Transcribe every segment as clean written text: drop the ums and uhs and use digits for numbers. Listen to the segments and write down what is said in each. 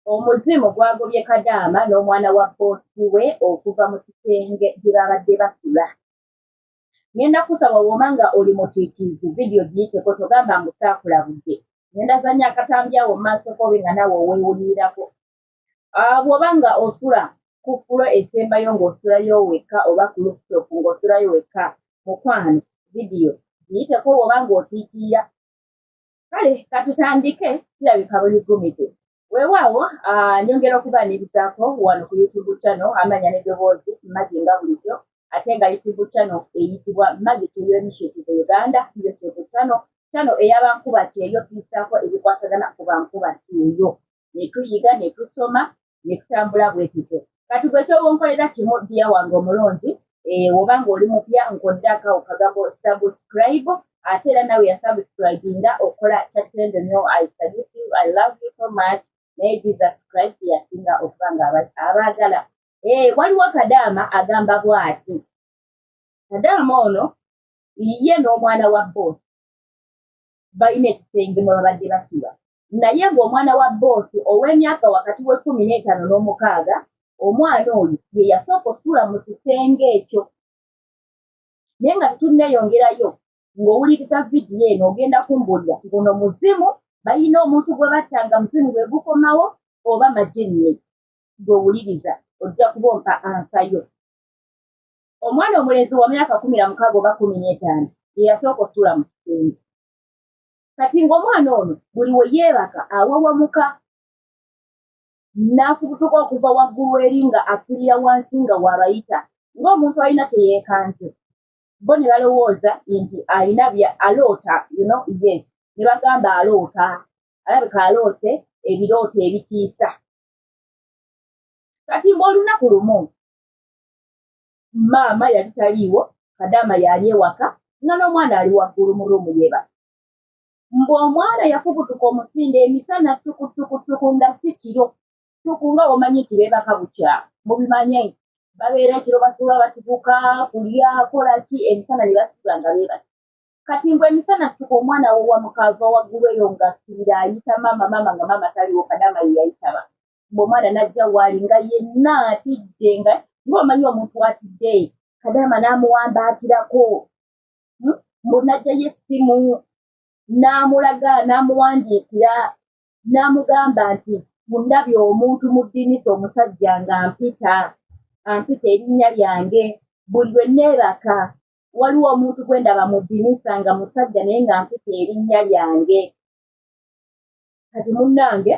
Omuzimu gwagobye Kadaama n'omwana wa boosi we okuva mu kisenge gye babadde basula. Ngenda kusaba woma nga oli mutiitiizi vidiyo giyiteko togamba ngusaakulabudde. Ngenda zanya akatambi awo mu maaso kobe nga nawe oweewulirirako. Bw'oba nga osula ku fulo esembayo ng'osulayo wekka oba ku rooftop ng'osulayo wekka, mukwano vidiyo giyiteko bw'oba ng'otiitiira. Kale katutandike, kirabika buligumide. Weewaawo nyongera okubaanirizaako wano ku YouTube channel amanya n'eddoboozi Maggie nga bulijjo, ate nga YouTube channel eyitibwa Maggie Kyeyo Initiative Uganda, YouTube channel ey'abankuba kyeyo tuyisaako ebikwatagana ku bankuba kyeyo. Ne tuyiga, ne tusoma, ne tutambula bwe tutyo. Kati gwe ky'oba onkolera kimu ddiya wange omulungi, oba ng'oli mupya nkodera akagambo subscribe, ate era nawe yasubscribinga okola kyatendo nnyo. I salute you, I love you so much. Naye Jesus Christ yasinga okuba nga abaagala. Waliwo Kadaama agamba bw'ati. Kadaama ono ye n'omwana wa boosi balina ekisenge mwe babadde basula. Naye ng'omwana wa boosi ow'emyaka wakati we 15 n'omukaaga, omwana oyo ye yasooka okusula mu kisenge ekyo. Naye nga tetunneeyongerayo ng'owuliriza vidiyo eno ogenda kumbuulira guno muzimu, balina omuntu gwe battanga muzimu gwe gukomawo oba majinne. Gw'owuliriza ojja kuba ompa ansayo. Omwana omulenzi wa myaka 16 oba 15 ye yasooka okusula mu kisenge. Kati ng'omwana ono buli we yeebaka awawamuka n'akubutuka okuva waggulu eri nga akulira wansi nga w'abayita ng'omuntu alina teyeekanze. Bo ne balowooza nti alina aloota, yes, ne bagamba aloota, alabika aloose ebirooto ebitiisa. Kati ng'olunaku lumu maama yali taliiwo, Kadaama yali ewaka nga n'omwana ali waggulu mu ruumu yeebaka. Omwana yafubutuka omusinde emisana tukutukutuku nga si kiro. Tuku nga omanyi nti beebaka bukya, mubimanye babeera ekiro basula batibuka kulya kola ki, emisana ne basula nga beebaka. Kati mbwe emisana tuku omwana wowamuka ava waggulu eyo ng'akkirira ayita maama nga maama taliwo, Kadaama ye yayitaba. Omwana n'ajja waali nga yenna atidde ng'omanyi omuntu atidde, Kadaama n'amuwamba atirako. N'aggyayo essimu n'amulaga n'amuwandiikira n'amugamba nti mundabye omuntu mu ddinisa omusajja ng'ampita erinnya lyange, buli lwe neebaka waliwo omuntu gwe ndaba mu ddinisa nga musajja naye ng'ampita erinnya lyange. Kati munnange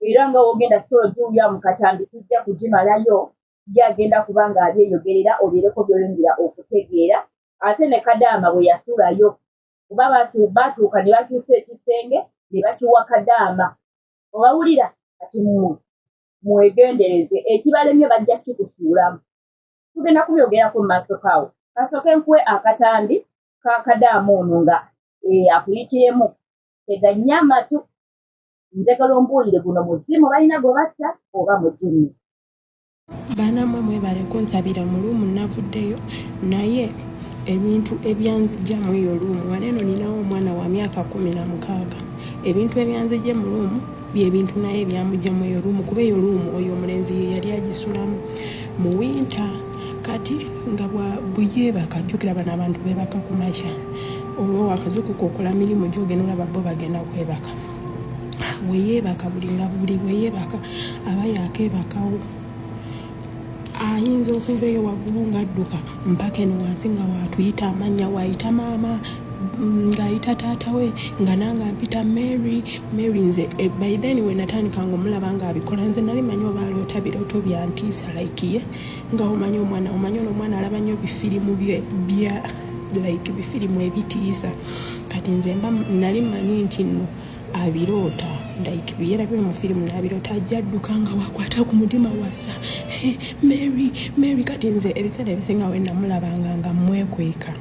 era nga wogenda sitolo giwulira mu katambi tujja kugimalayo, gyagenda kuba ng'abyeyogerera obeereko by'oyingira okutegeera. Ate ne Kadaama bwe yasulayo kuba baatuuka ne bakyusa ekisenge ne bakiwa Kadaama. Obawulira kati mwegendereze, ekibalemye bajja kikusuulamu. Tugenda kubyogerako mu maaso kaawo. Kasooke nkuwe akatambi ka Kadaama ono nga akuyitiremu. Teganya amatu, njagala ombuulire guno muzimu balina gwe batta oba mujinni. Baana mmwe mwebale kunsabira mu luumu navuddeyo, naye ebintu ebyanzijja mu eyo luumu, wano eno ninawo omwana wa myaka 16. Ebintu ebyanzijja mu luumu by'ebintu naye ebyamujja mu eyo luumu, kuba eyo luumu oyo omulenzi yali agisulamu mu winta. Kati nga bweyeebaka jjukira bano abantu beebaka ku makya, olwo akazuukuka okola mirimu gy'ogenda olaba bo bagenda kwebaka. Weyeebaka buli weyeebaka aba yakeebakawo. Ayinza okuva eyo waggulu ng'adduka mpaka eno wansi nga waatuyita amannya, waayita maama ng'ayita taata we nga nange ampita Mary nze by then we natandika ng'omulaba ng'abikola nze nali manyi oba aloota birooto byantiisa like ye nga omanyi omwana alaba nnyo bifirimu bya like bifirimu ebitiisa. Kati nze nali manyi nti nno abiroota like biyera mu firimu n'abiroota ajja adduka nga wakwata ku mutima wassa Mary. Kati nze ebiseera ebisinga we namulabanga nga mwekweka,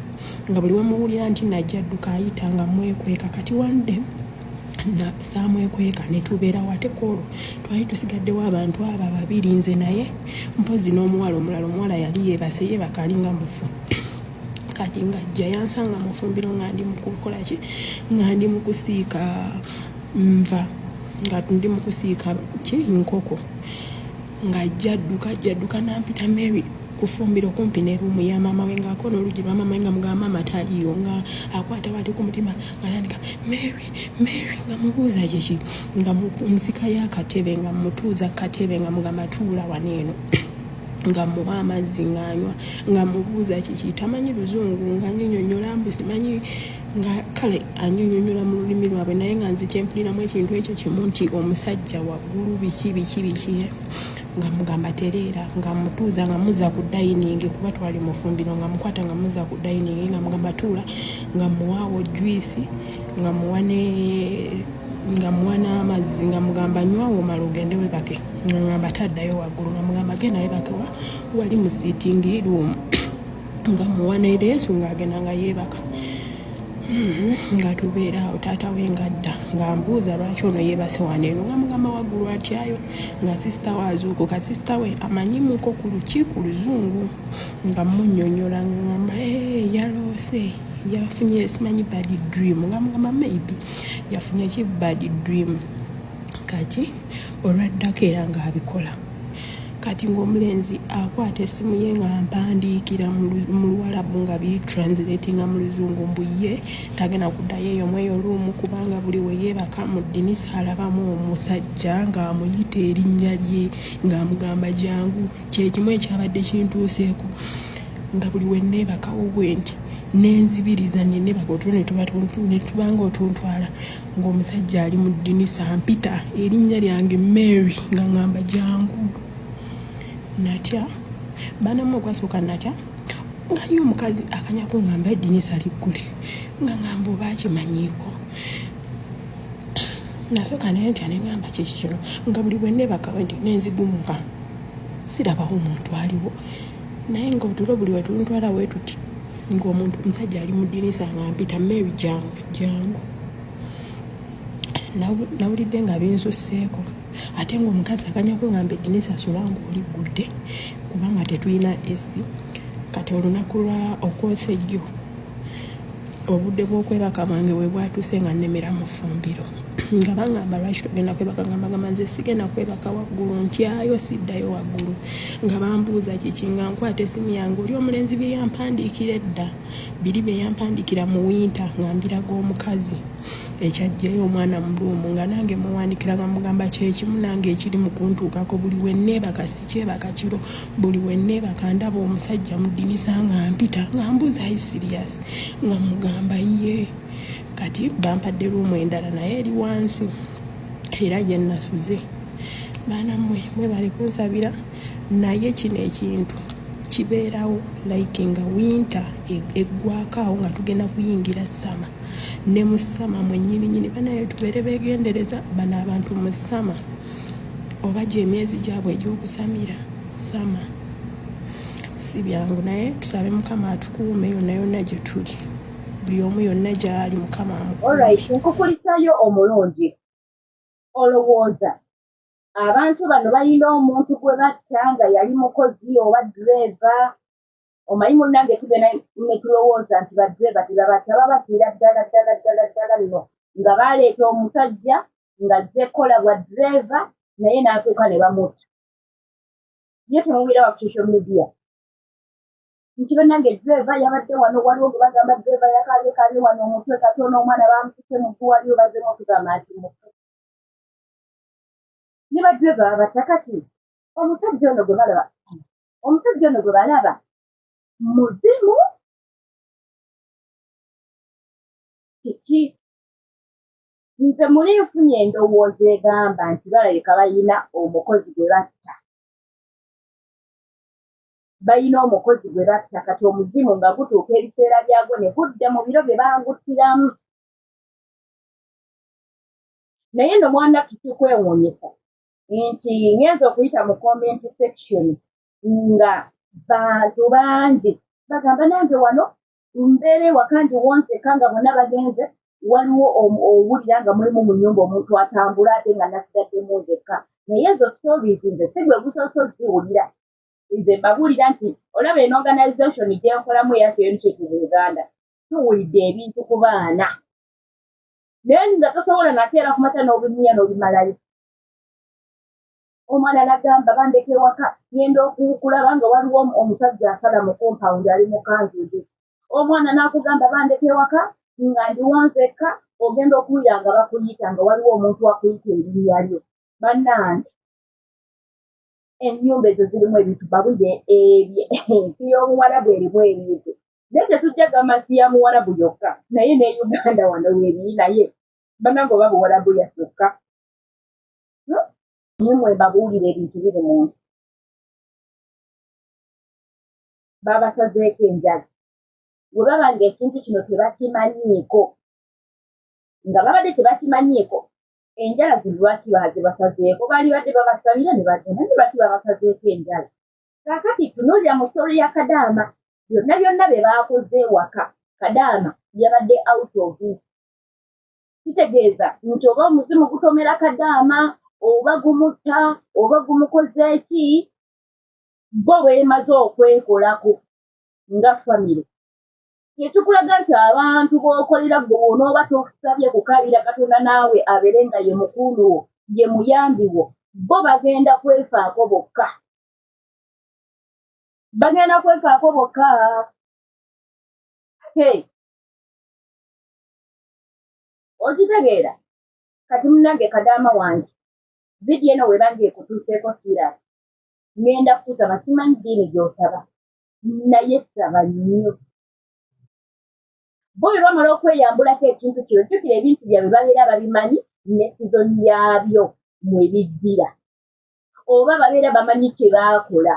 nga buli wemuwulira nti najja adduka ayita nga mwekweka. Kati wande saamwekweka ne tubeera wateko olwo twali tusigaddewo abantu abo babiri, nze naye mpozi n'omuwala omulala. Omuwala yali yeebaka alinga mufu. Kati ng'ajja yansanga mu ffumbiro nga ndi mu kukola ki, nga ndi mu kusiika nva nga ndi mu kusiika nkoko ng'ajja adduka n'ampita Mary kufumbira okumpi ne ruumu ya maama we ng'akoona oluggi lwa maama we nga mugamba maama taliiyo nga akwata bw'ati ku mutima ng'atandika Mary nga mubuuza kiki nga nsika y'akatebe nga mutuuza katebe nga mugamba tuula wano eno nga muwa amazzi ng'anywa nga mubuuza kiki tamanyi luzungu nga nnyonyola mbu simanyi nga kale annyonnyola mu lulimi lwabwe naye nga nzi kyempuliramu ekintu ekyo kimu nti omusajja waggulu biki nga mugamba tereera nga mutuuza nga muza ku dayiningi kuba twali mufumbiro nga mukwata nga muza ku dayiningi nga mugamba tuula nga muwaawo juice nga muwa n'amazzi nga mugamba nywawo omala ogende webake nga ngamba taddayo waggulu nga mugamba genda webake wali mu sitting room nga muwa n'ereesu ng'agenda nga yeebaka nga tubeera awo taata we ngadda nga mbuuza lwaki ono yeebase wano eno nga mugamba waggulu atyayo nga sisita we azuukuka sisita we amanyimuko ku luki ku luzungu nga munnyonnyola ngamba yaloose yafunye simanyi bad dream nga mugamba maybe yafunye ki bad dream kati olwaddako era ng'abikola kati ng'omulenzi akwata essimu ye nga mpandiikira mu Luwarabu nga biri translatinga mu Luzungu mbu ye tagenda kuddayo eyo mweyo luumu kubanga buli we yeebaka mu ddinisa alabamu omusajja ng'amuyita erinnya lye ng'amugamba jangu kyekimu ekyabadde kintuuseeko nga buli we neebakawo bwe nti nenzibiriza nenebaka ne tubanga otuntwala ng'omusajja ali mu ddinisa mpita erinnya lyange Mary nga ngamba jangu natya banamu okwasooka natya ngaliyo omukazi akanya kuŋŋamba eddinisa liggule nga ŋŋamba oba akimanyiiko nasooka naye ntya ne ŋŋamba kiki kino nga buli bwe neebakawe nti nenzigumuka sirabawo omuntu aliwo naye ng'otulo buli we tuntwala we tuti ng'omuntu omusajja ali mu ddinisa nga mpita Mary jangu nawulidde nga binsusseeko ate ng'omukazi akanya kuŋŋamba eddinisa sula ng'oliggudde kubanga tetulina esi kati olunaku lwa okwosejjo obudde bw'okwebaka bwange bwe bwatuuse nga nnemera mu ffumbiro nga baŋŋamba lwaki togenda kwebaka nga mbagamba nze sigenda kwebaka waggulu ntyayo siddayo waggulu nga bambuuza kiki nga nkwata essimu yange oli omulenzi bye yampandiikira edda biri bye yampandiikira mu winta nga mbiraga omukazi ekyajjayo omwana mu luumu nga nange muwandikira nga mugamba kyekimu nange ekiri mu kuntuukako buli we nneebaka sikyebaka kiro buli we nneebaka ndaba omusajja mu ddinisa nga mpita nga mbuuza ayi sirias nga mugamba ye kati bampadde luumu endala naye eri wansi era gye nasuze baana mmwe bali kunsabira naye kino ekintu kibeerawo like nga winter eggwako awo nga tugenda kuyingira sama ne mu sama mwennyini banaye tubeere beegendereza bano abantu mu sama oba gye emyezi gyabwe egy'okusamira sama si byangu naye tusabe mukama atukuume yonna gye tuli buli omu yonna gy'ali mukama alright nkukulisayo omulungi olowooza abantu bano balina omuntu gwe batta nga yali mukozi oba direva omanyi munnange tugenda ne tulowooza nti baddireva tebabatta babatira ddala nno nga baleeta omusajja nga azze kukola bwa direva naye n'atuuka ne bamutta ye temuwulira ku social media nti bannange direva yabadde wano waliwo gwe bagamba direva yakabye wano omutwe katono omwana bamutuse mutwe wali obazemu okugamba nti mutwe ne baddireva babatta kati omusajja ono gwe balaba muzimu kiki nze muli nfunye endowooza egamba nti balabika balina omukozi gwe batta kati omuzimu nga gutuuka ebiseera byagwo ne gudda mu biro bye banguttiramu naye no mwana tukikwewuunyisa nti ngenza okuyita mu comment section nga bantu bangi bagamba nange wano mbeere waka ndi wonseka nga bonna bagenze waliwo owulira nga mulimu mu nnyumba omuntu atambula ate nga nasigaddemu nzekka naye ezo stories nze si gwe gusoose oziwulira nze mbabuulira nti olaba eno organisation gyenkolamu eyaffe Unity Uganda tuwulidde ebintu ku baana naye nga tosobola nakeera kumata n'obunnya n'obimalayo. Omwana n'agamba bandeka ewaka ngenda okulaba nga waliwo omusajja asala mu kompawundi ali mu kanzuuge. Omwana n'akugamba bandeka ewaka nga ndi wonzekka ogenda okuwulira nga bakuyita nga waliwo omuntu akuyita erinnya lyo. Bannange ennyumba ezo zirimu ebintu babudde ensi y'Omuwarabu erimu ebintu. Naye tetujja gamba nsi ya Muwarabu yokka, naye ne Uganda wano weebiri naye bannange oba Buwarabu yasukka. Mmwe babuulire ebintu biri mu nsi. Babasazeeko enjala. Bwe baba ng'ekintu kino tebakimanyiiko, nga babadde tebakimanyiiko, enjala zino lwaki bazibasazeeko? Baali badde babasabira ne bagenda ne lwaki babasazeeko enjala? Kaakati tunuulira mu sitoori ya Kadaama, byonna byonna bye baakoze ewaka, Kadaama yabadde out of it. Kitegeeza nti oba omuzimu gutomera Kadaama, oba gumutta, oba gumukoze ki, bo beemaze okwekolako nga famire. Tekikulaga nti abantu b'okolera gwe onooba tokusabye kukabira Katonda naawe abeere nga ye mukulu wo, ye muyambi wo, bo bagenda kwefaako bokka. Bagenda kwefaako bokka. Okitegeera? Kati munnange Kadaama wange, vidiyo eno weba ng'ekutuuseeko sirasi. Ngenda kukusaba, simanyi ddiini gy'osaba, naye saba nnyo. Bo bwe bamala okweyambulako ekintu kino, jjukira ebintu byabwe babeera babimanyi ne sizoni yaabyo mwe biddira. Oba babeera bamanyi kye baakola.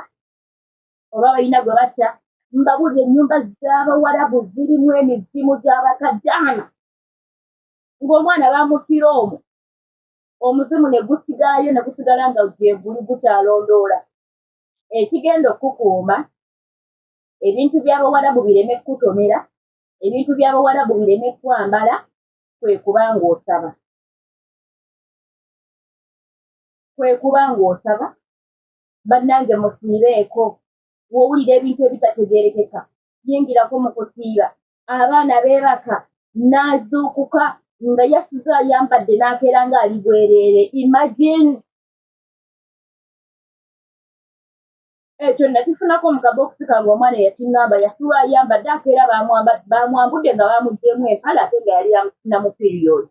Oba balina gwe batta, mbabuulira ennyumba z'Abawarabu zirimu emizimu gy'Abakadaama. Ng'omwana baamuttira omwo, omuzimu ne gusigalayo ne gusigala nga gye guli gukyalondoola. Ekigenda okukuuma, ebintu by'Abawarabu bireme kukutomera, ebintu by'Abawarabu bireme kwambala, kwe kuba ng'osaba. Kwe kuba ng'osaba, bannange musiibeeko. W'owulira ebintu ebitategeerekeka, yingirako mu kusiiba. Abaana beebaka, n'azuukuka nga yasuze ayambadde n'akeera ng'ali bwereere. Imagine! Ekyo nakifunako mu kabokisi kange omwana eyakiŋŋamba yasula ayambadde akeera baamwambudde nga baamuggyeemu empale ate nga yali na mu period.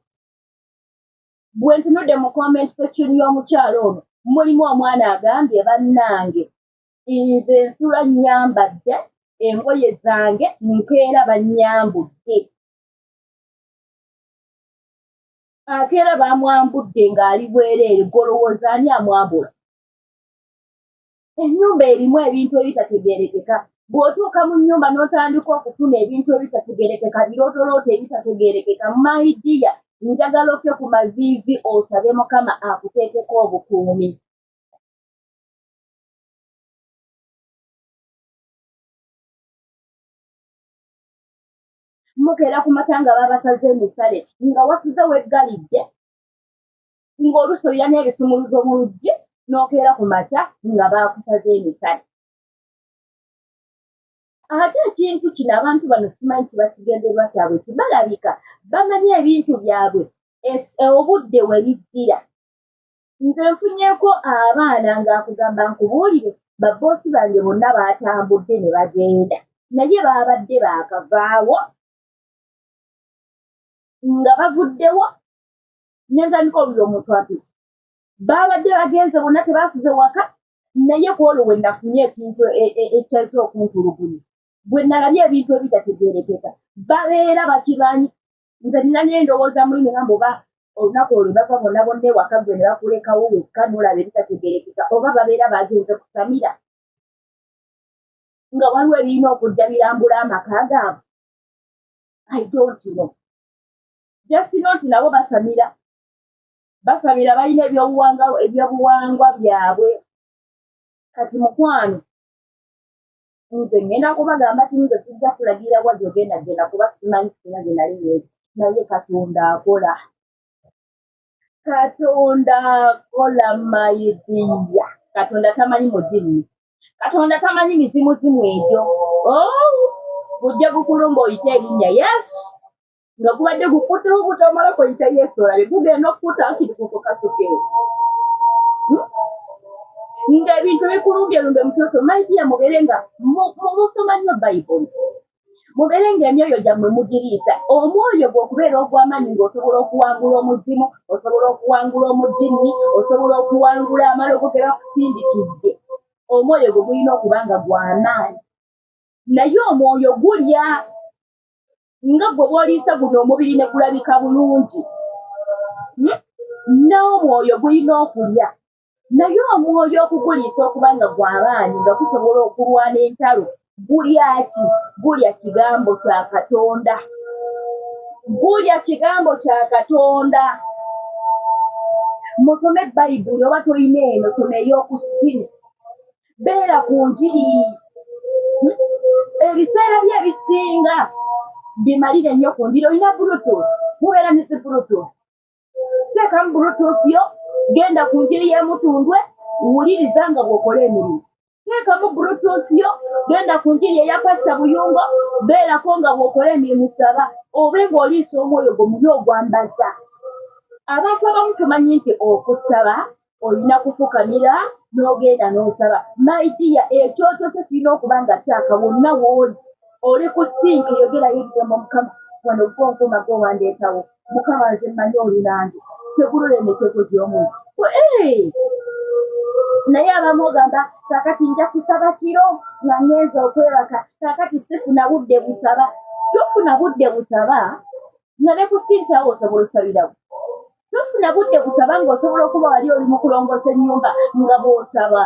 Bwe ntunudde mu comment section y'omukyalo ono, mulimu omwana agambye bannange, nze nsula nnyambadde engoye zange nkeera bannyambudde. Akeera baamwambudde ng'ali bwereere, golowooza ani amwambula? Ennyumba erimu ebintu ebitategeerekeka. Bw'otuuka mu nnyumba n'otandika okufuna ebintu ebitategeerekeka, birootorooto ebitategeerekeka, my dear, njagala okke ku maviivi osabe Mukama akuteekeko obukuumi. Mukeera ku mata nga babasaze emisale, nga wasuze weggalidde, ng'olusoya n'ebisumuluzo mu luggi, n'okeera ku mata nga baakusaze emisale. Ate ekintu kino abantu bano simanyi kibakigenderwa kyabwe kibalabika, bamanyi ebintu byabwe obudde we biddira. Nze nfunyeeko abaana ng'akugamba nkubuulire, babboosi bange bonna baatambudde ne bagenda, naye baabadde baakavaawo nga bavuddewo n'entandika olulira omuntu ati baabadde bagenze bonna tebaasuze waka, naye ku olwo bwe nafunye ekintu ekyali okuntulugunya, bwe nalabye ebintu ebitategeerekeka, babeera bakimanyi. Nze nina n'endowooza mulimi nga mboba olunaku olwo bava bonna bonna ewaka gwe ne bakulekawo wekka n'olaba ebitategeerekeka, oba babeera bagenze kusamira nga waliwo ebirina okujja birambula amaka gaabwe. I don't know. Just know nti nabo basamira. Basamira balina ebyobuwangwa byabwe. Kati mukwano, nze ngenda kubagamba nti nze sijja kulagira wa gy'ogenda genda kuba simanyi sina gye nali ngeezi, naye Katonda akola. Katonda akola mayidiya. Katonda tamanyi mujinni. Katonda tamanyi mizimuzimu egyo. Bujja gukulumba oyite erinnya Yesu. nga gubadde gukuteho butamala koyita Yesu olabe gugenda okukuta kiri kuko kasukeeri ng'ebintu bikulumbye mutoto mayidiya mubeere nga musoma nnyo bayibuli mubeere ng'emyoyo gyammwe mugiriisa omwoyo gw'okubeera ogw'amaanyi ng'osobola okuwangula omuzimu osobola okuwangula omujinni osobola okuwangula amalogo ge bakusindikidde omwoyo gwe gulina okuba nga gw'amaanyi naye omwoyo gulya nga gwe bw'oliisa guno omubiri ne gulabika bulungi n'omwoyo gulina okulya naye omwoyo okuguliisa okuba nga gw'amaanyi nga gusobola okulwana entalo gulya ki gulya kigambo kya Katonda gulya kigambo kya Katonda musome bayibuli oba tolina eno soma ey'okusimu beera ku njiri ebiseera bye ebisinga bimalire nnyo ku njiri olina bluetooth mubeera ne zi bluetooth teekamu bluetooth yo genda ku njiri y'emutundwe wuliriza nga bw'okola emirimu teekamu bluetooth yo genda ku njiri eya pasita buyungo beerako nga bw'okola emirimu saba obe ng'oliisa omwoyo gwe muli ogwambaza abantu abamu tumanyi nti okusaba olina kufukamira n'ogenda n'osaba mayidiya ekyoto kyo kirina okuba nga kyaka wonna w'oli oli ku sinki yogerayo ebigambo mukama wano gwonkuuma gwowandeetawo mukama nze mmanyi oli nange tegulula emitego gy'omuntu naye abamu ogamba kakati nja kusaba kiro nga ngenza okwebaka kakati sifuna budde busaba tofuna budde busaba nga ne ku sinki awo osobola osabirawo tofuna budde busaba ng'osobola okuba wali oli mu kulongoosa ennyumba nga bw'osaba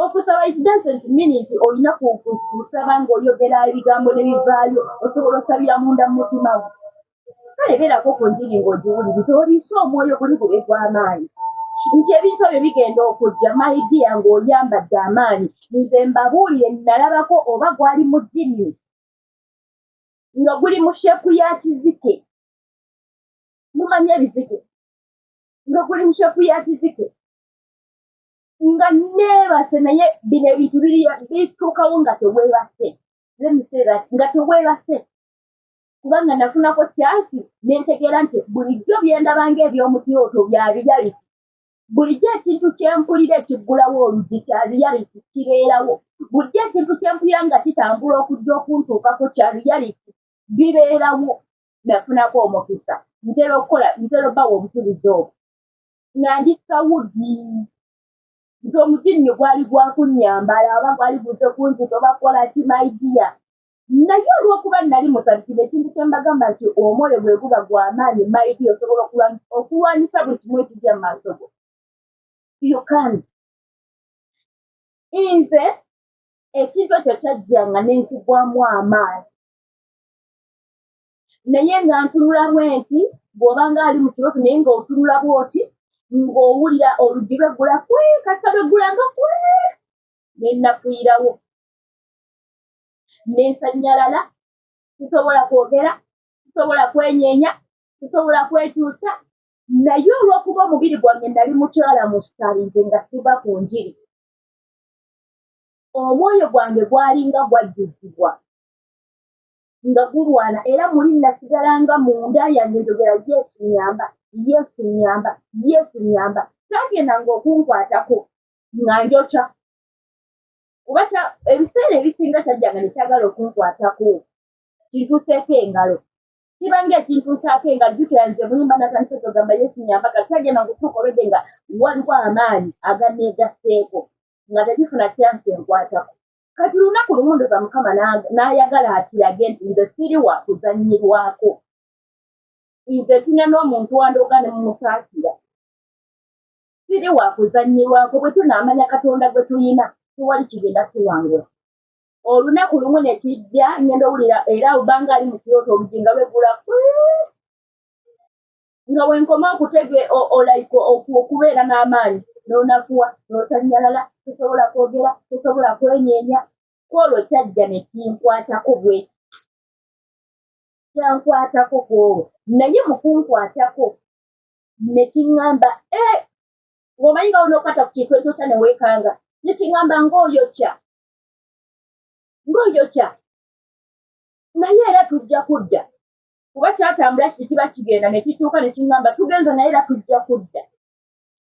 okusaba it doesn't mean nti olina kusaba ng'oyogera ebigambo n'ebivaayo osobola osabira munda mu mutima gwo kale beerako ku njiri ng'ogiwuliriza oliisa omwoyo guli gube gw'amaanyi nti ebintu ebyo bigenda okujja mayidiya ng'oyambadde amaanyi nze mbabuulire nalabako oba gwali mu jjini nga guli mu shepu ya kizike mumanyi ebizike nga guli mu shepu ya kizike nga neebase naye bino ebintu bituukawo nga teweebase nga teweebase kubanga nafunako kyasi nentegeera nti bulijjo byendaba ng'ebyomukirooto bya reality bulijjo ekintu kyempulira ekiggulawo oluggi kya reality kibeerawo bulijjo ekintu kyempulira nga kitambula okujja okuntuukako kya reality bibeerawo nafunako omukisa ntera obbawa obusuubizi obwo nga ndi sawudi nti omujinni gwali gwakunnyambala oba gwali guze kunzita oba kukola ki mayidiya naye olw'okuba nali musabikira ekintu kye mbagamba nti omwoyo gwe guba gw'amaanyi mayidiya osobola okulwanyisa buli kimu ekijja mu maaso go yukani nze ekintu ekyo kyajjanga n'enzigwamu amaanyi naye nga ntunula bwenti bw'obanga ali mu kirooto naye ng'otunula bw'oti ng'owulira oluggi lweggula kasa lweggula nga nennafuirawo nensanyalala sisobola kwogera sisobola kwenyeenya sisobola kwekyusa naye olw'okuba omubiri gwange nali mukyala mu sitali nze nga siva ku njiri omwoyo gwange gwalinga gwajjuzibwa nga gulwana era muli nasigalanga munda yange njogera Yesu nyamba Yesu nyamba Yesu nyamba kyagendanga okunkwatako nga njokya kuba ebiseera ebisinga kyajjanga nekyagala okunkwatako kintuuseeko engalo kibanga ekintuusaako engalo jjukira nze bulimba natandise togamba Yesu nyamba kati kyagenda okutuuka olwedde nga waliwo amaanyi aganeegaseeko nga tegifuna kyansi enkwatako kati lunaku lumu ndoza Mukama n'ayagala akirage nti nze siri wa kuzannyirwako nze tunya n'omuntu wandooga ne mumusaasira siri wa kuzannyirwako bwe tunaamanya Katonda gwe tuyina tuwali kigenda tuwangula olunaku lumu ne kijja ngenda owulira era obanga ali mu kirooto olujinga lweggula nga bwenkoma okutege olaiko okubeera n'amaanyi n'onakuwa n'osanyalala tosobola kwogera tosobola kwenyeenya kwolwo kyajja ne kinkwatako bwe kyankwatako kwolwo naye mu kunkwatako ne kiŋŋamba ng'omanyi nga onookata ku kintu ekyokya ne weekanga ne kiŋŋamba ng'oyokya naye era tujja kudda kuba kyatambula kiti kiba kigenda ne kituuka ne kingamba tugenza naye era tujja kudda.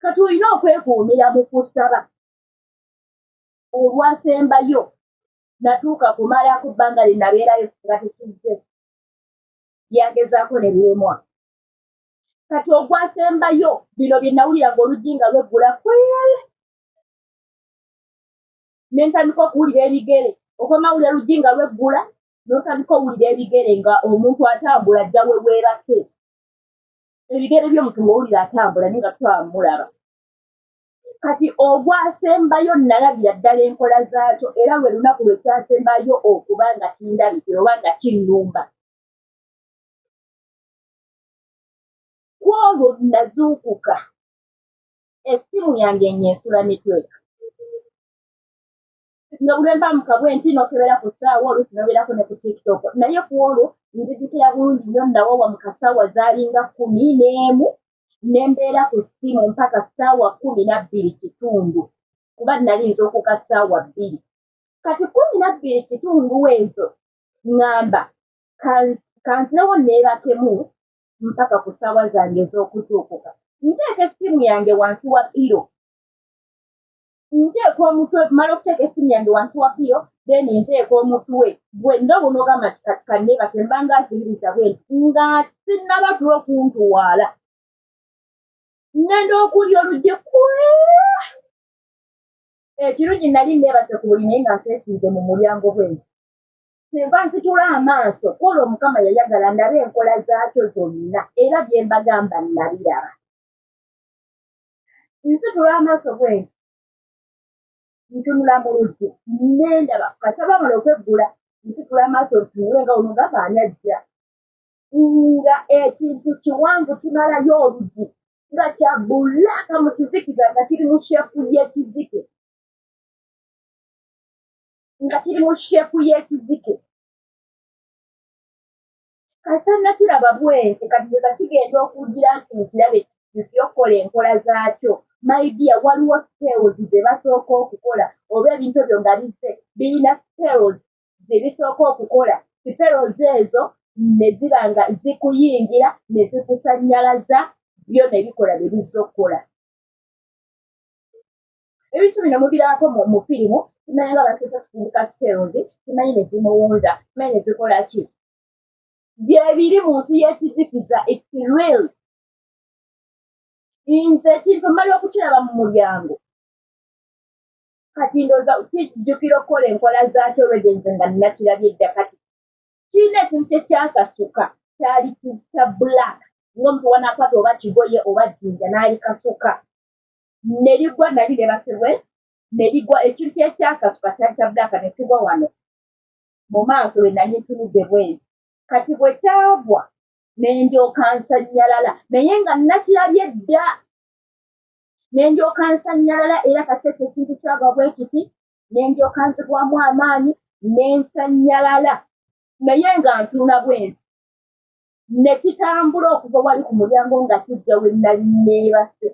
Kati olina okwekuumira mu kusaba. Olwasembayo natuuka kumala ku bbanga lye nabeerayo nga tekizze. Byangezaako ne byemwa. Kati ogwasembayo bino bye nawulira ng'oluggi nga lweggula kweyale. Ne ntandika okuwulira ebigere. Okwamawulira oluggi nga lweggula n'otandika owulira ebigere nga omuntu atambula ajja we weebase. Ebigere by'omuntu ng'owulira atambula naye nga twamulaba. Kati ogwasembayo nalabira ddala enkola zaakyo era lwe lunaku lwe kyasembayo okuba nga kindabikira oba nga kinnumba. Ku olwo nazuukuka. Essimu yange nyeesula mitweka. Nga buli lwe mpa bwe nti n'okebera ku ssaawa oluusi n'obeerako ne ku TikTok. Naye ku olwo nzijukira bulungi nnyo nawowa mu kasaawa zaalinga 11 ne mbeera ku ssimu mpaka ssaawa 12:00 kuba nali nzuukuka ssaawa 2. Kati 12:00 ezo ŋŋamba kanzirewo neebakemu mpaka ku ssaawa zange ez'okuzuukuka. Nteeka essimu yange wansi wa piro. Nteeka omutwe, mala okuteeka essimu yange wansi wa piro, then nteeka omutwe gwe nga bunogamba kanneebake mba nga nkiriza bwenti nga sinnaba tulo kuntuwaala. Ngenda okulya oluggi kwera. Ekirungi nali neebase ku buli naye nga nseesiize mu mulyango bwenti. Sinva nsitula amaaso kwolwo Mukama yayagala ndabe enkola zaakyo zonna era bye mbagamba nabiraba. Nsitula amaaso bwenti. Ntunula mu luggi nendaba kasaba amala okweggula nsitula amaaso ntunule nga onogamba ani ajja. Nga ekintu kiwanvu kimalayo oluggi nga kya bbulaaka mu kizikiza nga kiri mu sheepu y'ekizike. Kasana kiraba bwenti kati nga kigenda okugira nti nkirabe kityo okukola enkola zaakyo. My dear, waliwo spells ze basooka okukola oba ebintu ebyo nga birina spells ze bisooka okukola. Spells ezo ne ziba nga zikuyingira ne zikusannyalaza byo ne bikola bye bizza okukola. Ebintu bino mubirabako mu firimu, simanyi nga basoose kusindika spells, simanyi ne zimuwunza, simanyi ne zikola ki. Gyebiri mu nsi y'ekizikiza, it's real. Nze ekintu mmala okukiraba mu mulyango. Kati ndowooza kijjukira okukola enkola zaakyo olwedde nze nga nnakirabye dda kati. Kirina ekintu kye kyakasuka kyali kya black ng'omuntu wanakwata oba kigoye oba jjinja n'alikasuka. Ne ligwa nali lebasebwe ne ligwa ekintu kye kyakasuka kyali kya black ne kigwa wano mu maaso we nali ntunudde bwenti. Kati bwe kyagwa ne ndyoka nsannyalala naye nga nnakirabye dda. Ne ndyoka nsannyalala era kati ekyo ekintu kyagwa bwe kiti ne ndyoka nzigwamu amaanyi ne nsannyalala naye nga ntuuna bwenti. Ne kitambula okuva wali ku mulyango nga kijja we nali neebase.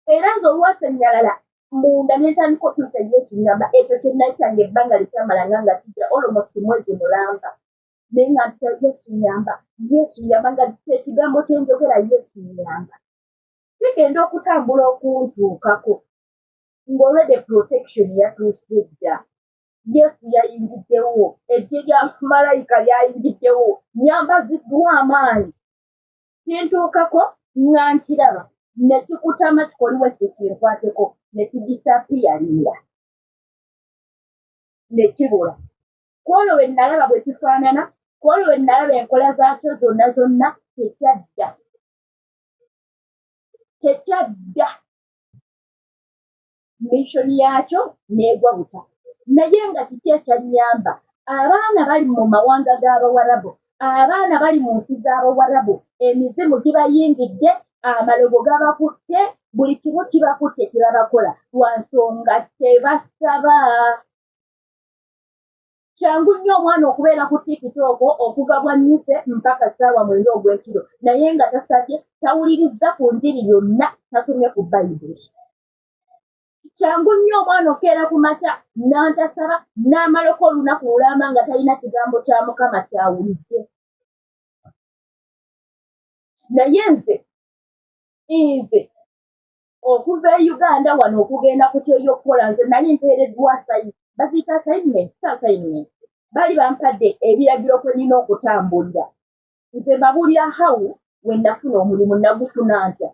Era ng'olwasannyalala munda ne ntandika okuyita Yesu ekyo kye nali kyange ebbanga likyamala nga kijja almost mwezi mulamba. Naye nga ntya Yesu nyamba nga ekigambo kye njogera Yesu nyamba. Kigenda okutambula okuntuukako ng'olwedde protection yatuuse dda. Yesu yayingiddewo, eggye lya malayika lyayingiddewo, nyamba ziddwa amaanyi. Kintuukako nga nkiraba ne kikutama kikoliwo ekyo kinkwateko ne kidisapiyaringa ne kibula. Kwolwo we nalaba bwe kifaanana, kwolwo we nalaba enkola zaakyo zonna tekyadda. Mission yakyo n'egwa buta. Naye nga kiki ekyannyamba, abaana bali mu mawanga g'Abawarabu, abaana bali mu nsi z'Abawarabu, emizimu gibayingidde, amalobo gabakutte, buli kimu kibakutte kibabakola lwa nsonga tebasaba. Kyangu nnyo omwana okubeera ku TikTok okuva bwa nyuse mpaka ssaawa 9 ogw'ekiro naye nga tasabye, tawulirizza ku njiri yonna, tasomye ku Bayibuli. Kyangu nnyo omwana okeera ku makya n'antasaba n'amalako olunaku lulamba nga talina kigambo kya Mukama kyawulidde. naye nze okuva e Uganda wano okugenda ku kyeyo okukola nze nali mpeereddwa baziyita assignment bali bampadde ebiragiro kwe nina okutambulira nze mbabuulira hawu we nafuna omulimu nagufuna ntya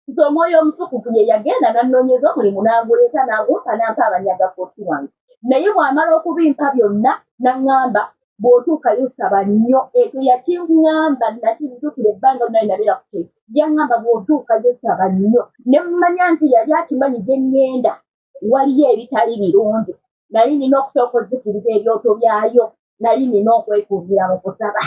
nze omwoyo omutukuvu ye yagenda nannoonyeza omulimu n'aguleeta n'agumpa n'ampa abanyaga kooti wange naye bw'amala okubimpa byonna n'aŋŋamba bw'otuukayo saba nnyo ekyo yakiŋŋamba nakizukira ebbanga nali nabeera ku kyeyo yaŋŋamba bw'otuukayo saba nnyo ne mmanya nti yali akimanyi gye ŋŋenda waliyo ebitali birungi nali nina okusooka ozzikiriza ebyoto byayo nali nina okwekuumira mu kusaba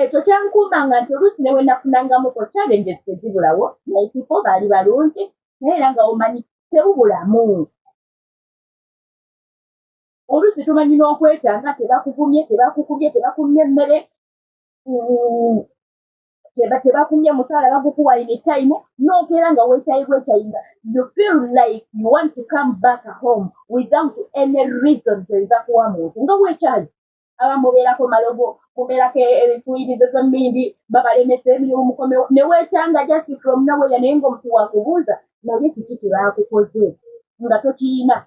ekyo kyankuumanga nti oluusi ne we nafunangamuko challenges tezibulawo naye kifo baali balungi naye era nga omanyi tebubulamu oluusi tumanyi n'okwetanga tebakuvumye tebakukubye tebakumye emmere tebakumye musaala bagukuwa in time n'okeera nga weetayinga you feel like you want to come back home without any reason toyinza kuwa muntu nga weekyayi abamubeerako malogo mubeerako ebifuyirizo z'emmindi babalemesa emiyumukomewo ne weekyanga just from nowhere naye ng'omuntu wakubuuza naye kiki kyebakukoze nga tokiyina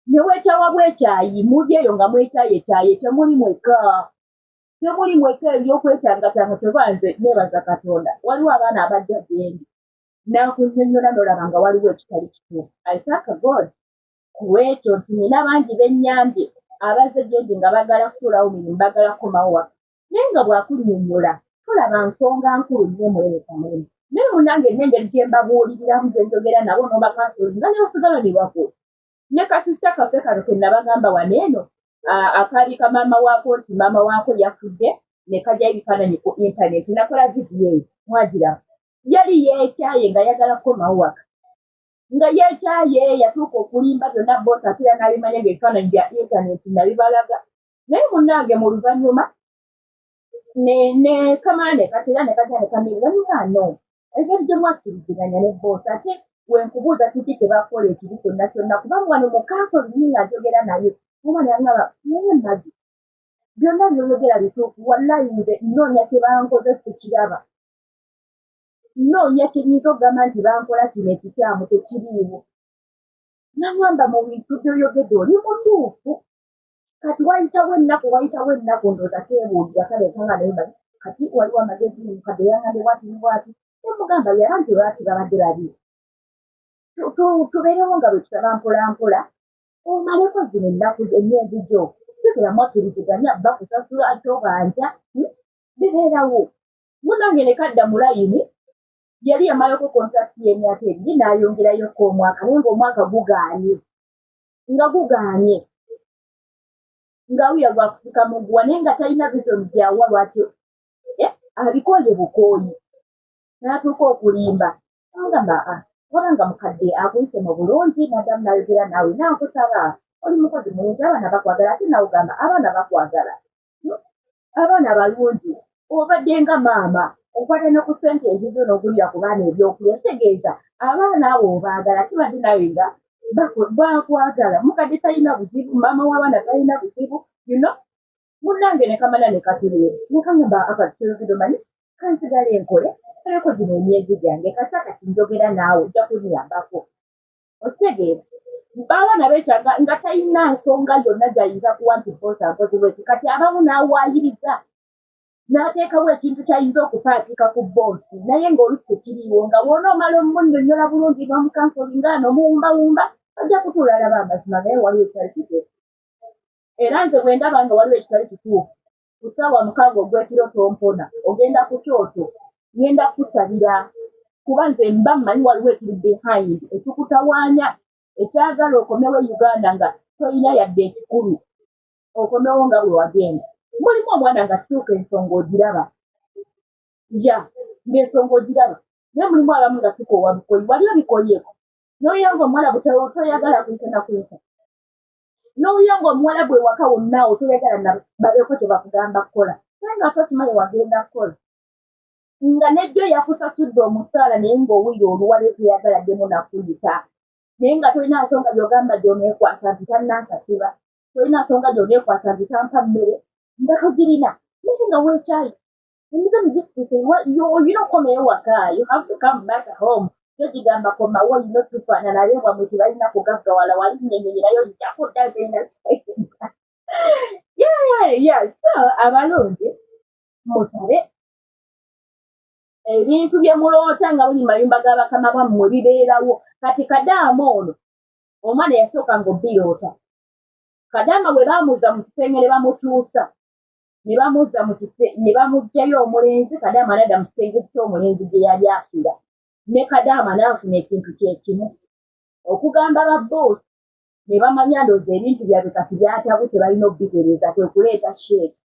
ne weekyawa bwekyayi muli eyo nga mwekyaye temuli mweka ebyokwetangatanga tebanze neebaza Katonda waliwo abaana abajja gyendi n'akunnyonnyola n'olaba nga waliwo ekitali kituufu I thank God ku ekyo nti nina bangi bennyambye abazze gyendi nga bagala kutuulawo mirimu bagala kukomawo waka naye nga bw'akunnyonnyola tolaba nsonga nkulu nnyo mulemesa mulemu naye munnange n'engeri gye mbabuuliriramu gye njogera nabo n'obakansoli nga ne basigala ne bakula ne kasista kaffe kano ke nabagamba wano eno akaali ka maama waako nti maama waako yafudde ne kajja ebifaananyi ku intaneti nakola vidiyo eyo mwagiraba yali yeekyaye nga yagala kukomawo waka nga yeekyaye yatuuka okulimba byonna boosi ate yanabimanya ng'ebifaananyi bya intaneti nabibalaga naye munnange mu luvannyuma ne kamala ne katera ne kajja ne kamibuganano engeri gye mwakkiriziganya ne boosi ate wenkubuuza kiki tebakola ekibi kyonna kyonna kubanga wano mu kansoli nninga njogera naye omwana yangaba naye magi byonna byoyogera bituufu wallahi nze nnoonya kyebankoze sikiraba nnoonya kyenyinza okugamba nti bankola kino ekikyamu tekiriiwo nangamba mu bintu byoyogedde oli mutuufu kati wayitawo ennaku ndooza teebuulira kale nkanga naye magi kati waliwo amagezi mukadde yangambe bwati nemugamba yabanti lwaki babadde babiri tubeerewo nga bwe tusaba mpolampola omaleko zino ennaku emyezi gyo tekeramu akkiriziganya bakusasula ate obanja bibeerawo munange ne kadda mu layini yali yamalako kontrakiti y'emyaka ebiri n'ayongerayoko omwaka naye ng'omwaka gugaanye ng'awuya gwa kusika muguwa naye nga talina visoni gyawa lwatyo abikooye bukooyi n'atuuka okulimba angamba wabanga mukadde akuyise mu bulungi naddamu nayogera naawe nankusaba oli mukozi mulungi abaana bakwagala ate nawugamba abaana bakwagala abaana balungi obadde nga maama okwata ne ku ssente ezizo n'ogulira ku baana ebyokulya kitegeeza abaana abo obaagala kibadde nawe nga bakwagala mukadde talina buzibu maama w'abaana talina buzibu munnange ne kamala ne katereera ne kangamba akatutegedomanyi kansigala enkole aleko gino emyezi gyange kasaka kinjogera naawe ojja kunyambako okitegeera abaana beetaaga nga talina nsonga yonna gy'ayinza kuwa nti boosi ampozi bweki kati abamu n'awaayiriza n'ateekawo ekintu ky'ayinza okupaatika ku boosi naye ng'olusi tekiriiwo nga bw'onoomala omunnyonnyola bulungi n'omukansoli nga n'omuwumbawumba ajja kutuula alaba amazima naye waliwo ekitali kituufu era nze bwe ndaba nga waliwo ekitali kituufu ku ssaawa 6 ogw'ekiro tompona ogenda ku kyoto ngenda kusabira kuba nze mba mmanyi waliwo ekiri behind ekikutawaanya ekyagala okomewo Uganda nga tolina yadde ekikulu okomewo nga bwe wagenda mulimu omwana nga tutuuka ensonga ogiraba ng'ensonga ogiraba naye mulimu abamu nga tukoowa bukoyi wali obikoyeko n'oyanga omuwala toyagala kuyita nakuyita n'oyanga omuwala bwe waka wonnaawo toyagala baleko tebakugamba kukola naye nga tokimanyi wagenda kukola nga nejjo yakusasudde omusaala naye ng'owulira oluwala toyagala ddemu nakuyita naye nga tolina nsonga gy'ogamba gy'oneekwasa nti tannansasula tolina nsonga gy'oneekwasa nti tampa mmere nga togirina making a way child. And even this to say, what you don't come here waka, you have to come back home. Gamba from my way, not to find and I never with right now for Gafta while I was in the yeah. So I'm alone. Most of it. Ebintu bye muloota nga buli mayumba g'abakama bammwe bibeerawo kati Kadaama ono omwana yasooka ng'obbiroota Kadaama bwe baamuzza mu kisenge ne bamutuusa ne bamuzza ne bamuggyayo omulenzi Kadaama n'adda mu kisenge ky'omulenzi gye yali akira ne Kadaama n'afuna ekintu kye kimu okugamba ba boosi ne bamanya ndoozi ebintu byabwe kati byatabuse balina obbitereeza kwe kuleeta sheeki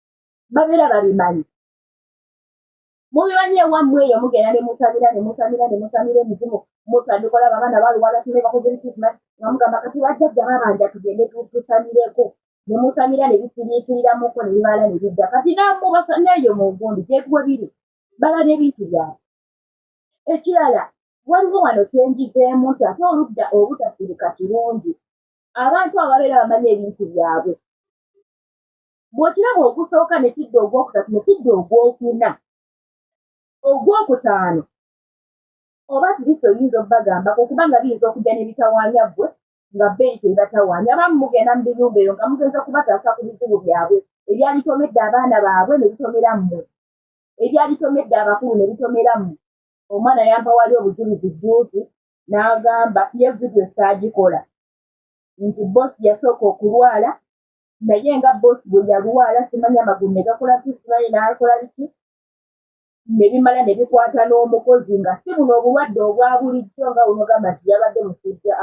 babeera babimanyi mubimanyi ewammwe eyo mugenda ne musamira emizimu mutandikola abaana baluwala sine bakoze ebisitima nga mugamba kati bajjajja babanja tugende tusamireko ne musamira ne bisiriikiriramuko ne bibala ne bidda kati namubasa neeyo mu gundi gyekuwe biri bala n'ebintu byabwe ekirala waliwo wano kyenjizeemu nti ate oludda obutasirika kirungi abantu ababeera bamanyi ebintu byabwe bw'okiraba ogusooka ne kidda ogwokusatu ne kidda ogwokuna ogwokutaano oba tiriso oyinza obbagambako okubanga biyinza okujja n'ebitawaanya ggwe nga bbeeyi tebatawaanya abamu mugenda mu biyumba eyo nga mugenza kubataasa ku bizibu byabwe ebyalitomedde abaana baabwe ne bitomera mmwe ebyalitomedde abakulu ne bitomera mmwe omwana yampa wali obujulizi jjuuzi n'agamba ye vidiyo saagikola nti boosi yasooka okulwala naye nga boosi bwe yalwala simanya amagulu ne gakola kisimaye n'akola biki ne bimala ne bikwata n'omukozi nga si buno obulwadde obwa bulijjo nga buno gamba nti yabadde musujja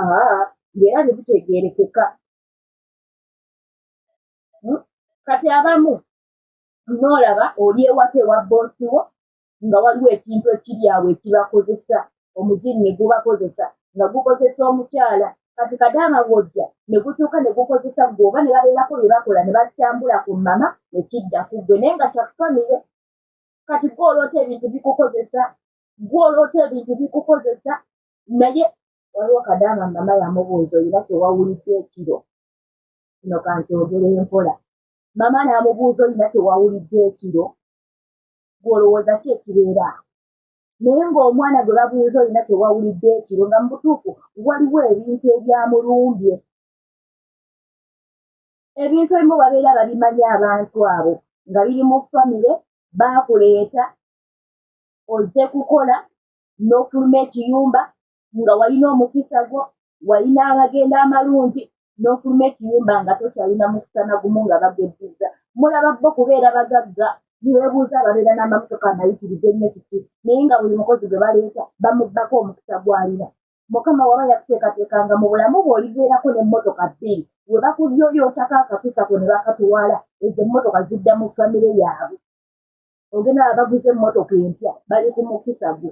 ng'era ne butegeerekeka kati abamu n'olaba oli ewaka ewa boosi wo nga waliwo ekintu ekiri awo ekibakozesa omugiri ne gubakozesa nga gukozesa omukyala kati Kadaama bw'ojja ne gutuuka ne gukozesa gwe oba ne babeerako bye bakola ne bakyambula ku mama ne kidda ku ggwe naye nga kyakufamire kati gw'oloota ebintu bikukozesa naye waliwo Kadaama mama yamubuuza olina kyewawulidde ekiro kino kankyogera empola mama n'amubuuza olina kyewawulidde ekiro gw'olowooza ki ekibeera naye ng'omwana gwe babuuza olina kyewawulidde ekiro nga mu butuufu waliwo ebintu ebyamulumbye ebintu ebimu babeera babimanyi abantu abo nga biri mu famire baakuleeta ozze kukola n'ofuluma ekiyumba nga walina omukisa gwo walina abagenda amalungi n'ofuluma ekiyumba nga tokyalina mukisa nagumu nga bageddiza mulaba bo kubeera bagagga niweebuuza ababeera n'amamotoka amayitirize ennyo kiki naye nga buli mukozi gwe baleeta bamubbako omukisa gw'alina mukama waba yakuteekateekanga mu bulamu bwe olibeerako n'emmotoka bbiri we bakulyoyootako akakisa ko ne bakatuwala ezo emmotoka zidda mu famire yaabwe ogenda babaguze emmotoka empya bali ku mukisa gwe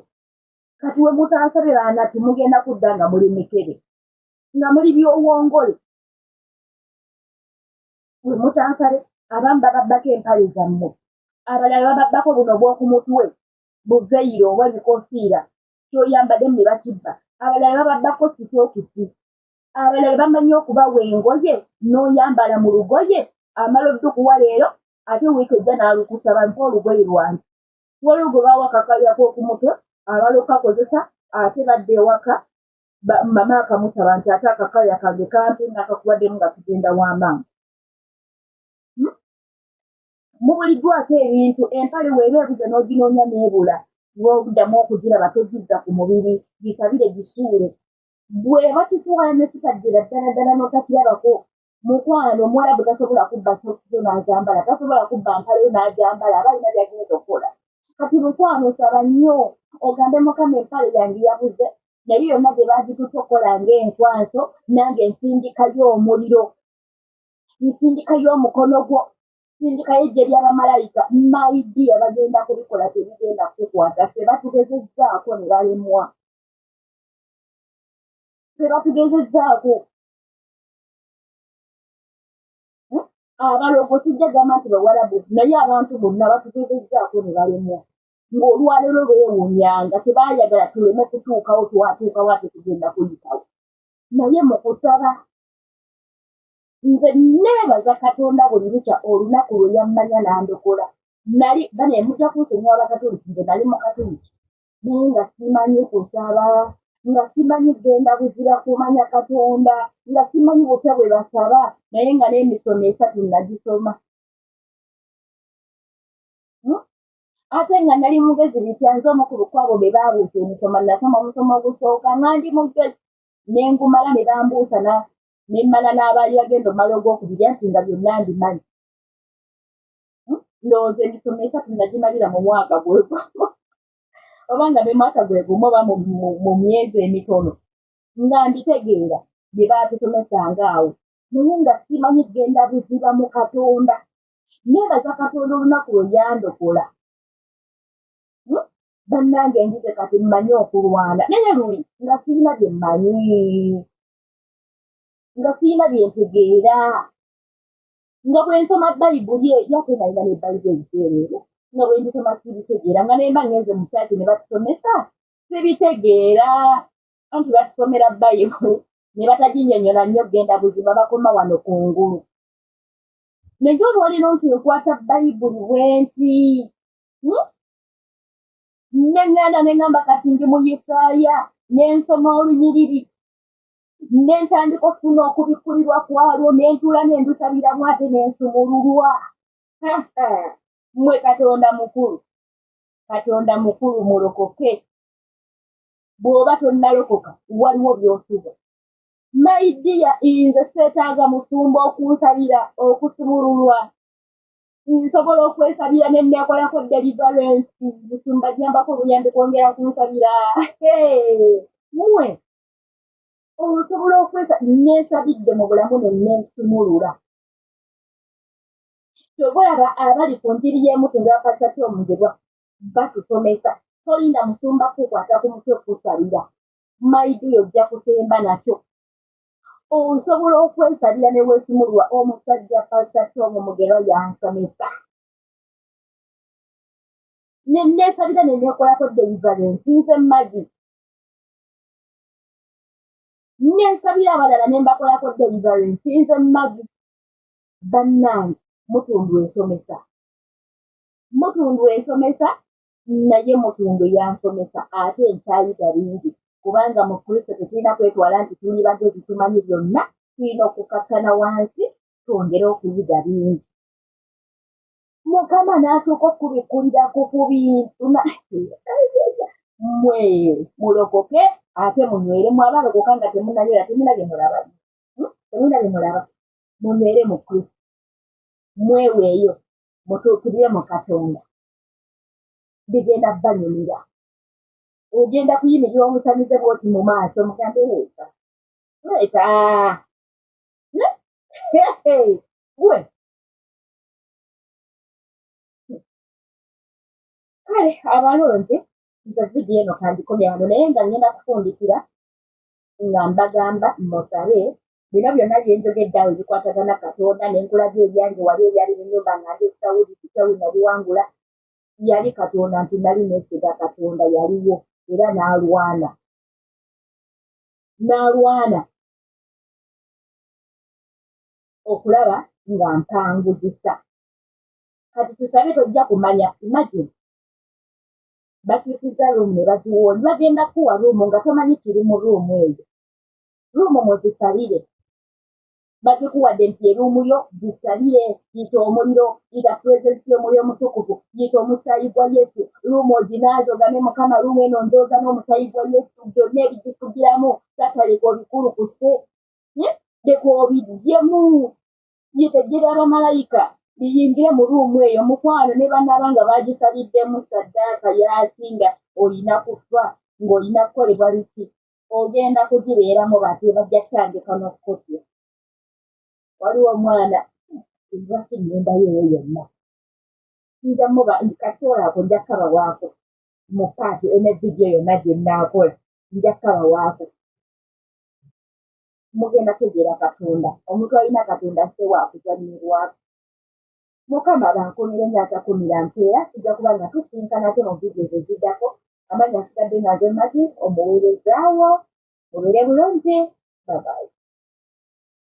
kati we mutansabye baana timugenda kudda nga muli mikebe nga muli byowongole we mutansabe abamu bababbako empale zammwe abalala bababbako buno bw'oku mutwe buveyiro oba ebikofiira kyoyambadde ne bakibba abalala bababbako sitookisi abalala bamanyi okubawa engoye n'oyambala mu lugoye amala oddukuwa leero ate wiiki ejja n'alukusaba mpa olugoye lwange waliwo gwe bawa kakaya k'oku mutwe abala okakozesa ate badde ewaka mama akamusaba nti ate akakaya kange kampi ng'akakubaddemu nga tugenda w'amaanyi mubuliddwako ebintu empale weeba ebuze n'oginoonya n'ebula bw'oddamu okugiraba togizza ku mubiri gisabire gisuule bw'eba kitwala ne kitaddira ddala n'otakirabako mukwano omuwarabu tasobola kubba sokisi yo n'agyambala tasobola kubba mpale yo n'agyambala aba alina by'agenda okukola kati mukwano osaba nnyo ogambe mukama empale yange yabuze naye yonna gye baagituta okukola ng'enkwanso nange nsindikayo omuliro nsindikayo omukono gwo nsindikayo eggye ly'abamalayika mayidiya bagenda kubikola tebigenda kukwata ffe batugezezzaako ne balemwa ffe batugezezzaako abalogo sijja gamba nti bawarabu naye abantu bonna batugezezzaako ne balemwa ng'olwaleero beewunyanga tebaayagala tuleme kutuukawo twatuukawo ate tugenda kuyitawo naye mu kusaba nze neebaza Katonda buli lukya olunaku lwe yammanya n'andokola nali bane mujja kunsonyiwa abakatoliki nze nali mukatoliki naye nga simanyi kusaba nga simanyi genda buzira kumanya Katonda nga simanyi butya bwe basaba naye nga n'emisomo 3 nagisoma ate nga nali mugezi bitya nze omukulu kwabo be baabuusa emisomo nasoma omusomo ogusooka nga ndi mugezi ne ngumala ne bambuusa ne mmala n'abaali bagenda omumala ogwokubiri anti nga byonna mbimanyi ndowooza emisomo 3 nagimalira mu mwaka gwe oba nga ne mwaka gwe gumu oba mu myezi emitono nga mbitegeera bye baatusomesanga awo naye nga simanyi genda buziba mu Katonda neebaza Katonda olunaku lwe yandokola bannange njize kati mmanyi okulwana naye luli nga sirina bye mmanyi nga sirina bye ntegeera nga bwe nsoma bayibuli yate nalina ne bayibuli ebiseera nga bwe ndisoma sibitegeera nga nemba ngenze mu kyaki ne batusomesa sibitegeera anti batusomera bayibuli ne bataginnyonnyola nnyo genda buziba bakoma wano ku ngulu naye olwaliro nti nkwata bayibuli bwenti neŋŋanda ne ŋŋamba kati ndi mu Isaaya ne nsoma olunyiriri ne ntandika okufuna okubikkulirwa kwalwo ne ntuula ne ndusabiramu ate ne nsumululwa mmwe Katonda mukulu mulokoke bw'oba tonnalokoka waliwo by'osuba maidiya nze seetaaga musumba okunsabira okusumululwa nsobola okwesabira ne neekolako deliverance musumba gyambako obuyambi kwongera kunsabira muwe osobola neesabidde mu bulamu ne neesumulula tobolaba abali ku njiri y'emutundu bapasaki omungerwa batusomesa tolinda musumba kukwata ku mutwe kusabira maidiya ojja kusemba nakyo osobola okwesabira ne weesumulwa omusajja pasaki omumugerwa yansomesa ne neesabira ne neekolako deliverance nze magi neesabira abalala ne mbakolako deliverance nze magi bannange mutundu ensomesa naye mutundu yansomesa ate nkyayiga bingi kubanga mu Kristo tetulina kwetwala nti tuli bagezi tumanyi byonna tulina okukakkana wansi twongere okuyiga bingi Mukama n'atuuka okubikkulira ku bintu mmwe mulokoke ate munywere mwabalokoka nga temunanywera temulina bye mulaba munywere mu Kristo mweweeyo mutuukirire mu Katonda bigenda banyumira ogenda kuyimirira omusamize bwoti mu maaso mugambe leeta we kale abalonzi nze vidiyo eno kandikomya wano naye nga ngenda kufundikira nga mbagamba musabe bino byonna bye njogedde awo ebikwatagana Katonda n'enkulabya ebyange wali ebyali mu nnyumba nga ndi Sawuli nabiwangula yali Katonda nti nali neesiga Katonda yaliwo era n'alwana okulaba nga mpanguzisa kati tusabe tojja kumanya imagine bakyusiza ruumu ne baziwoonyi bagenda kuwa ruumu nga tomanyi kiri mu ruumu eyo ruumu muzisalire bagikuwadde nti eruumu yo gisalire yita omuliro yita purezensi y'omuliro omutukuvu yita omusaayi gwa Yesu ruumu oginaazogane Mukama ruumu eno njooga n'omusaayi gwa Yesu byonna ebigifugiramu tataleka obikulukuse leka obigyemu yitegera abamalayika biyingire mu ruumu eyo mukwano ne bannabanga bagisaliddemu saddaaka yasinga olina kufa ng'olina kukolebwa biki ogenda kugibeeramu bate bajja kutandika n'okukotya waliwo omwana lwaki ngendayo eyo yonna njamuba katoolaako nja kukabawaako mu paati ene vidiyo yonna gye nnaakola nja kukabawaako mugenda tegeera Katonda omuntu alina Katonda sse waakuzanyirwako Mukama bankomere n'atakumira mpeera tujja kuba nga tusinkana ate mu vidiyo eziddako amanya asigadde nga nze Magi omuweerezaawo mubeere bulungi babayi